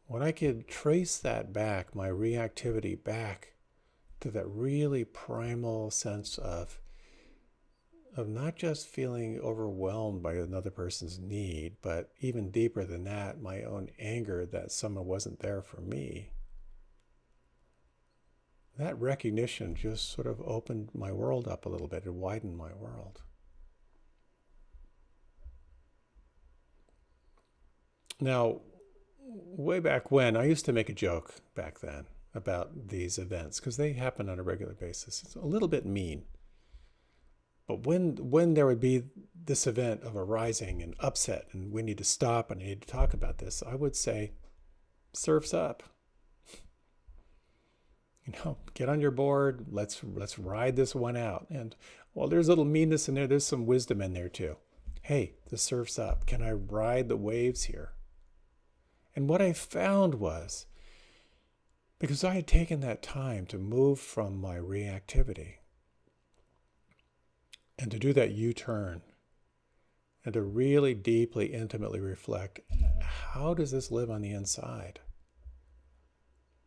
When I could trace that back, my reactivity back to that really primal sense of not just feeling overwhelmed by another person's need, but even deeper than that, my own anger that someone wasn't there for me. That recognition just sort of opened my world up a little bit. It widened my world. Now, way back when, I used to make a joke back then about these events because they happen on a regular basis. It's a little bit mean. But when there would be this event of a rising and upset and we need to stop and I need to talk about this, I would say, surf's up. Get on your board. Let's ride this one out. And while there's a little meanness in there, there's some wisdom in there too. Hey, the surf's up. Can I ride the waves here? And what I found was, because I had taken that time to move from my reactivity and to do that U-turn and to really deeply, intimately reflect, how does this live on the inside?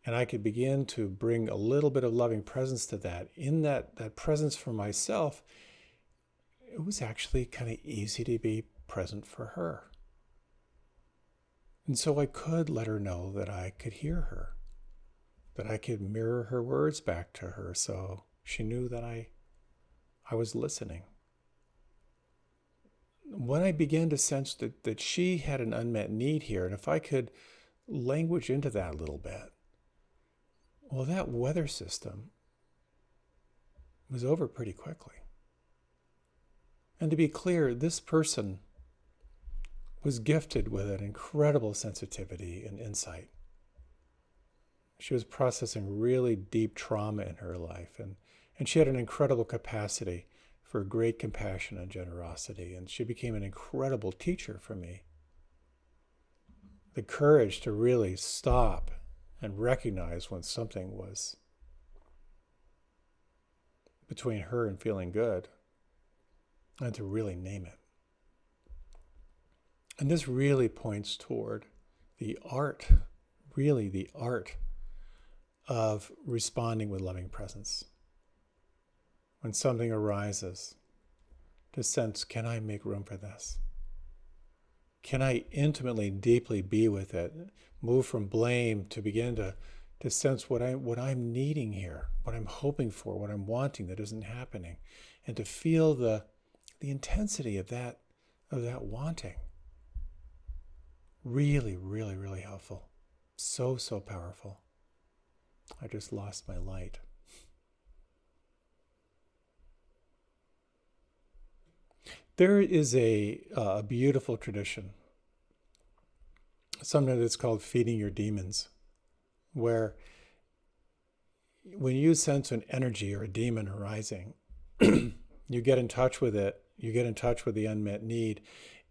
And I could begin to bring a little bit of loving presence to that. In that presence for myself, it was actually kind of easy to be present for her. And so I could let her know that I could hear her, that I could mirror her words back to her so she knew that I was listening. When I began to sense that she had an unmet need here, and if I could language into that a little bit, well, that weather system was over pretty quickly. And to be clear, this person was gifted with an incredible sensitivity and insight. She was processing really deep trauma in her life, and she had an incredible capacity for great compassion and generosity, and she became an incredible teacher for me. The courage to really stop and recognize when something was between her and feeling good, and to really name it. And this really points toward the art, really the art of responding with loving presence. When something arises, to sense, can I make room for this? Can I intimately, deeply be with it? Move from blame to begin to sense what I'm needing here, what I'm hoping for, what I'm wanting that isn't happening, and to feel the intensity of that wanting. Really, really, really helpful. So, so powerful. I just lost my light. There is a beautiful tradition. Sometimes it's called feeding your demons, where when you sense an energy or a demon arising, you get in touch with it, you get in touch with the unmet need,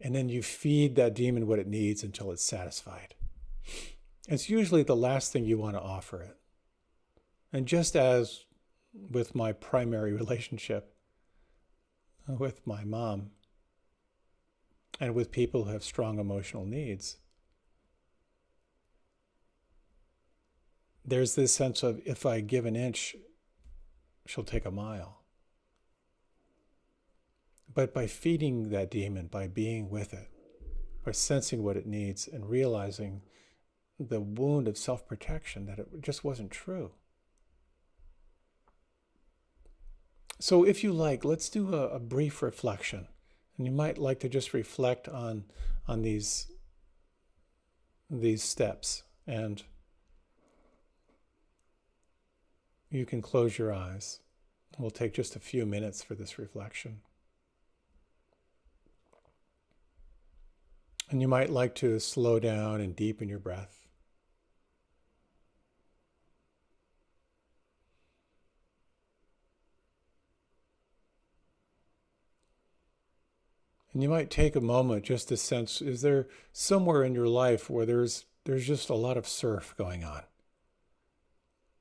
and then you feed that demon what it needs until it's satisfied. It's usually the last thing you want to offer it. And just as with my primary relationship with my mom and with people who have strong emotional needs, there's this sense of, if I give an inch, she'll take a mile. But by feeding that demon, by being with it, by sensing what it needs and realizing the wound of self-protection, that it just wasn't true. So if you like, let's do a brief reflection. And you might like to just reflect on these steps. And you can close your eyes. We'll take just a few minutes for this reflection. And you might like to slow down and deepen your breath. And you might take a moment just to sense, is there somewhere in your life where there's just a lot of surf going on?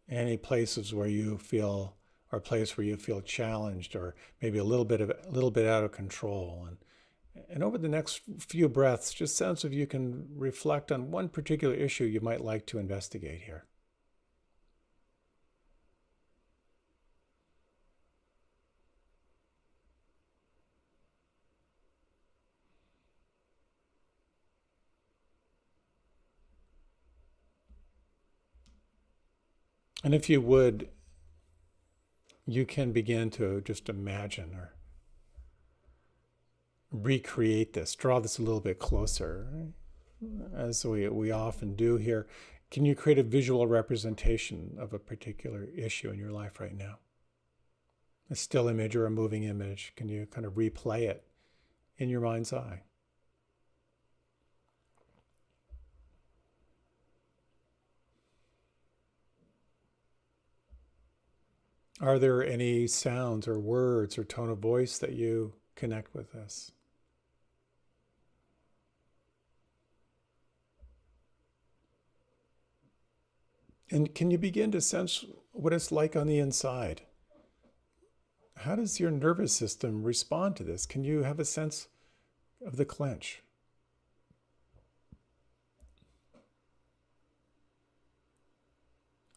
Any places where you feel, or a place where you feel challenged, or maybe a little bit out of control. And over the next few breaths, just sense if you can reflect on one particular issue you might like to investigate here. And if you would, you can begin to just imagine or recreate this, draw this a little bit closer, as we often do here. Can you create a visual representation of a particular issue in your life right now? A still image or a moving image. Can you kind of replay it in your mind's eye? Are there any sounds or words or tone of voice that you connect with this? And can you begin to sense what it's like on the inside? How does your nervous system respond to this? Can you have a sense of the clench?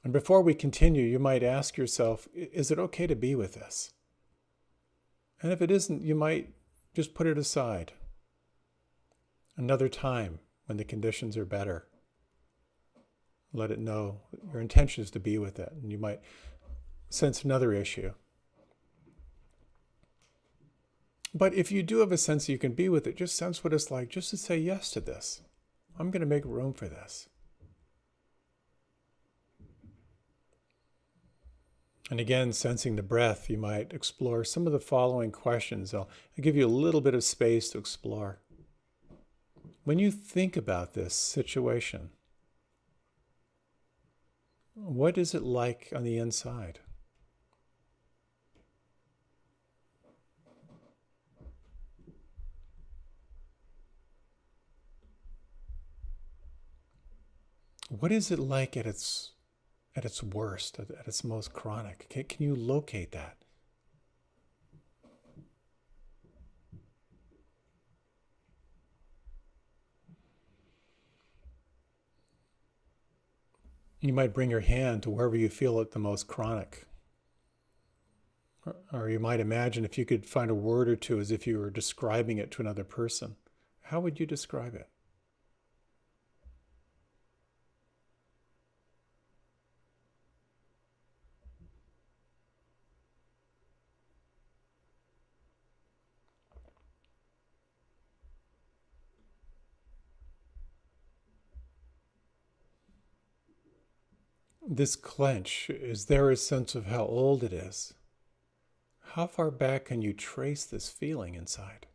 And before we continue, you might ask yourself, is it okay to be with this? And if it isn't, you might just put it aside. Another time when the conditions are better. Let it know your intention is to be with it. And you might sense another issue. But if you do have a sense that you can be with it, just sense what it's like just to say yes to this. I'm going to make room for this. And again, sensing the breath, you might explore some of the following questions. I'll give you a little bit of space to explore. When you think about this situation, what is it like on the inside? What is it like at its worst, at its most chronic? Can you locate that? You might bring your hand to wherever you feel it the most chronic. Or you might imagine if you could find a word or two as if you were describing it to another person. How would you describe it? This clench, is there a sense of how old it is? How far back can you trace this feeling inside?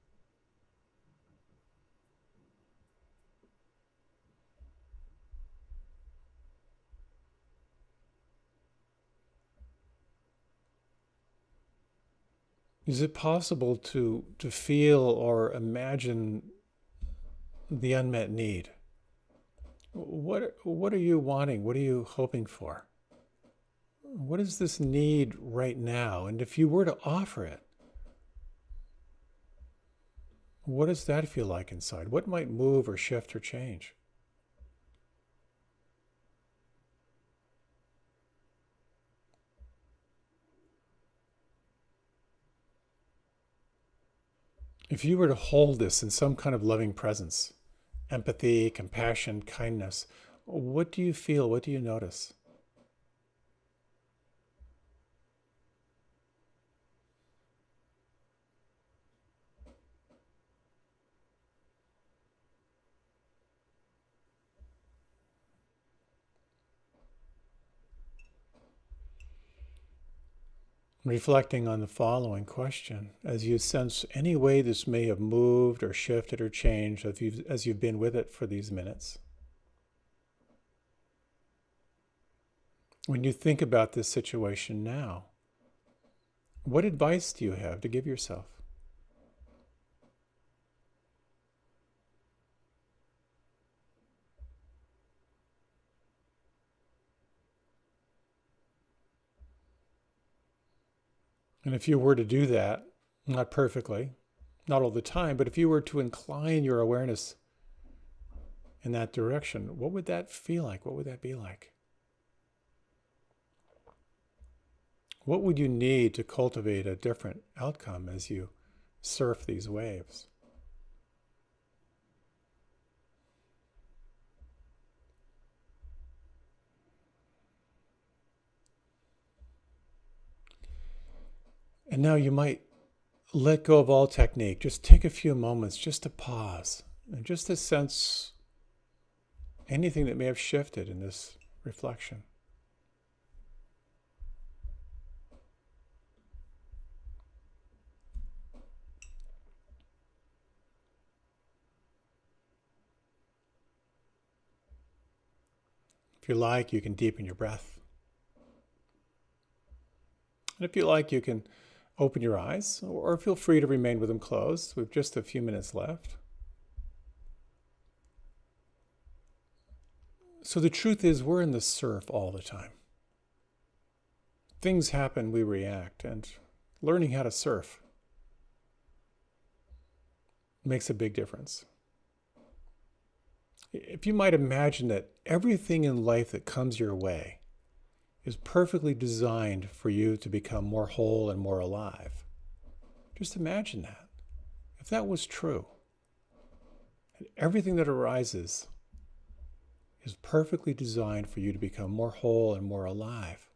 Is it possible to feel or imagine the unmet need? What are you wanting? What are you hoping for? What is this need right now? And if you were to offer it, what does that feel like inside? What might move or shift or change? If you were to hold this in some kind of loving presence, empathy, compassion, kindness, what do you feel? What do you notice? Reflecting on the following question, as you sense any way this may have moved or shifted or changed as you've been with it for these minutes. When you think about this situation now, what advice do you have to give yourself? And if you were to do that, not perfectly, not all the time, but if you were to incline your awareness in that direction, what would that feel like? What would that be like? What would you need to cultivate a different outcome as you surf these waves? And now you might let go of all technique. Just take a few moments just to pause and just to sense anything that may have shifted in this reflection. If you like, you can deepen your breath. And if you like, you can open your eyes or feel free to remain with them closed. We've just a few minutes left. So the truth is, we're in the surf all the time. Things happen, we react, and learning how to surf makes a big difference. If you might imagine that everything in life that comes your way is perfectly designed for you to become more whole and more alive. Just imagine that. If that was true, and everything that arises is perfectly designed for you to become more whole and more alive.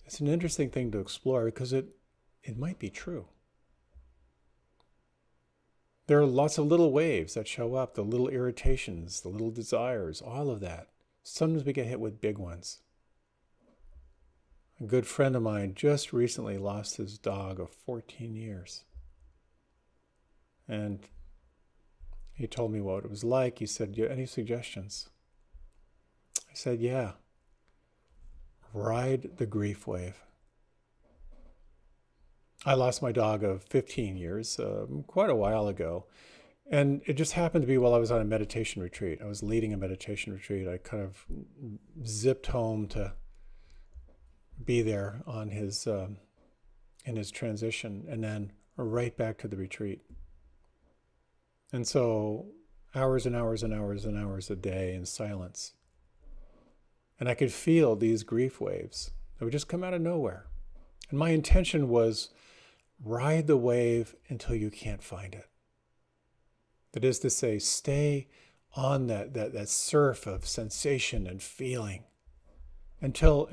It's an interesting thing to explore because it might be true. There are lots of little waves that show up, the little irritations, the little desires, all of that. Sometimes we get hit with big ones. A good friend of mine just recently lost his dog of 14 years. And he told me what it was like. He said, any suggestions? I said, yeah, ride the grief wave. I lost my dog of 15 years, quite a while ago. And it just happened to be while I was on a meditation retreat. I was leading a meditation retreat. I kind of zipped home to be there on his in his transition, and then right back to the retreat. And so hours and hours and hours and hours a day in silence. And I could feel these grief waves that would just come out of nowhere. And my intention was ride the wave until you can't find it. That is to say, stay on that surf of sensation and feeling until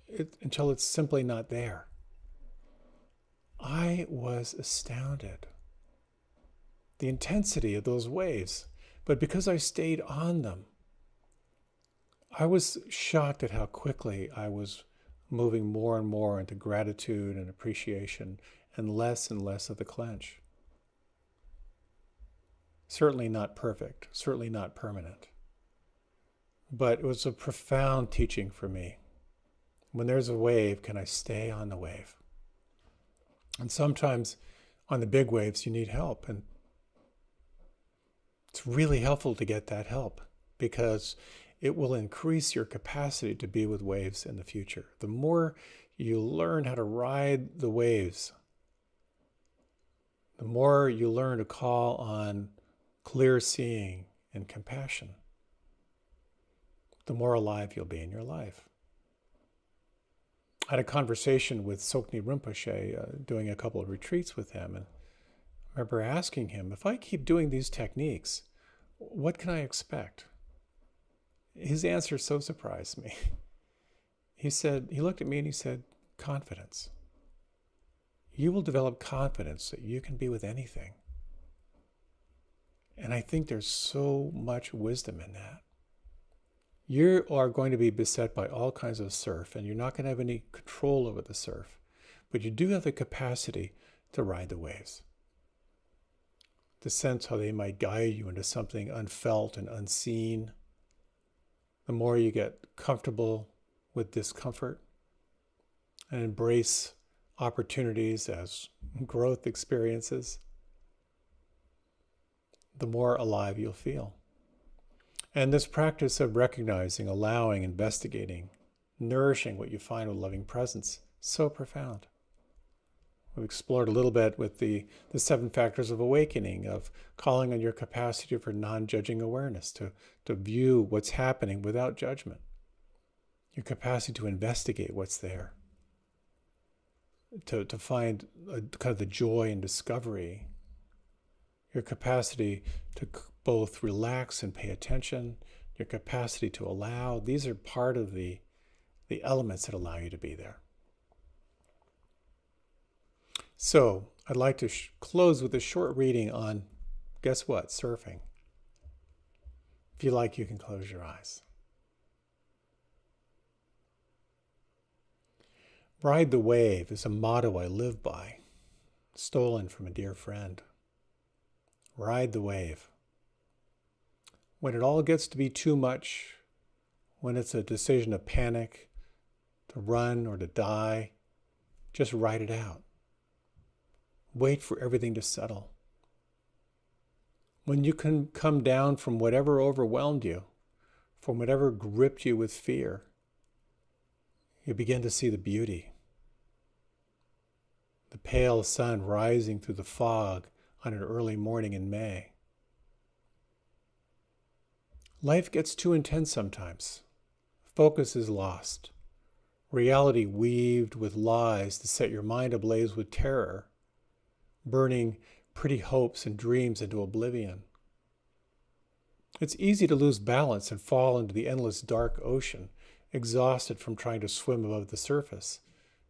it's simply not there. I was astounded. The intensity of those waves, but because I stayed on them, I was shocked at how quickly I was moving more and more into gratitude and appreciation and less of the clench. Certainly not perfect, certainly not permanent. But it was a profound teaching for me. When there's a wave, can I stay on the wave? And sometimes on the big waves, you need help. And it's really helpful to get that help because it will increase your capacity to be with waves in the future. The more you learn how to ride the waves, the more you learn to call on clear seeing and compassion, the more alive you'll be in your life. I had a conversation with Tsoknyi Rinpoche, doing a couple of retreats with him, and I remember asking him, if I keep doing these techniques, what can I expect? His answer so surprised me. He looked at me and he said, confidence. You will develop confidence that you can be with anything. And I think there's so much wisdom in that. You are going to be beset by all kinds of surf, and you're not going to have any control over the surf. But you do have the capacity to ride the waves, to sense how they might guide you into something unfelt and unseen. The more you get comfortable with discomfort and embrace opportunities as growth experiences, the more alive you'll feel. And this practice of recognizing, allowing, investigating, nourishing what you find with loving presence, so profound. We've explored a little bit with the 7 factors of awakening, of calling on your capacity for non-judging awareness, to view what's happening without judgment. Your capacity to investigate what's there. To find kind of the joy and discovery. Your capacity to both relax and pay attention. Your capacity to allow. These are part of the elements that allow you to be there. So I'd like to close with a short reading on, guess what, surfing. If you like, you can close your eyes. Ride the wave is a motto I live by, stolen from a dear friend. Ride the wave. When it all gets to be too much, when it's a decision to panic, to run or to die, just ride it out. Wait for everything to settle. When you can come down from whatever overwhelmed you, from whatever gripped you with fear, you begin to see the beauty. The pale sun rising through the fog on an early morning in May. Life gets too intense sometimes. Focus is lost. Reality weaved with lies to set your mind ablaze with terror, burning pretty hopes and dreams into oblivion. It's easy to lose balance and fall into the endless dark ocean, exhausted from trying to swim above the surface.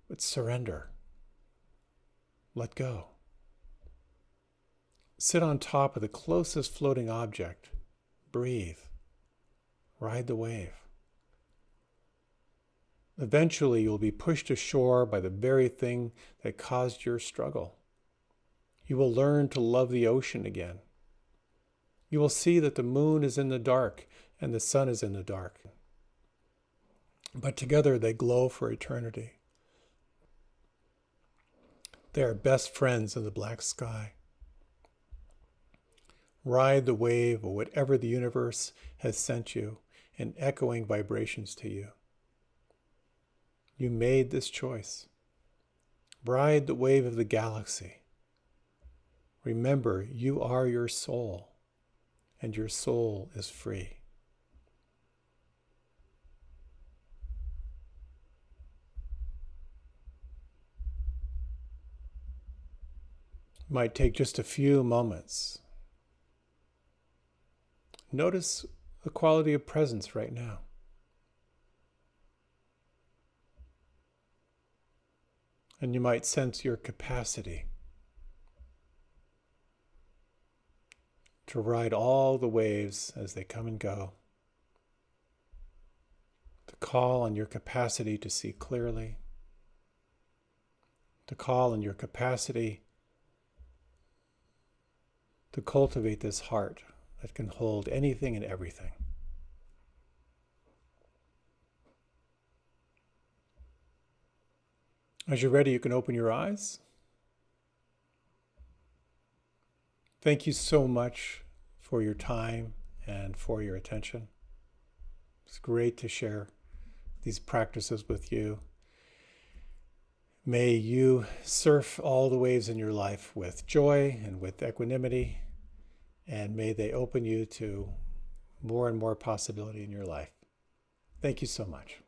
But surrender. Let go. Sit on top of the closest floating object. Breathe. Ride the wave. Eventually, you'll be pushed ashore by the very thing that caused your struggle. You will learn to love the ocean again. You will see that the moon is in the dark and the sun is in the dark. But together they glow for eternity. They are best friends in the black sky. Ride the wave of whatever the universe has sent you in echoing vibrations to you. You made this choice. Ride the wave of the galaxy. Remember, you are your soul, and your soul is free. It might take just a few moments. Notice the quality of presence right now. And you might sense your capacity to ride all the waves as they come and go. To call on your capacity to see clearly. To call on your capacity to cultivate this heart that can hold anything and everything. As you're ready, you can open your eyes. Thank you so much for your time and for your attention. It's great to share these practices with you. May you surf all the waves in your life with joy and with equanimity, and may they open you to more and more possibility in your life. Thank you so much.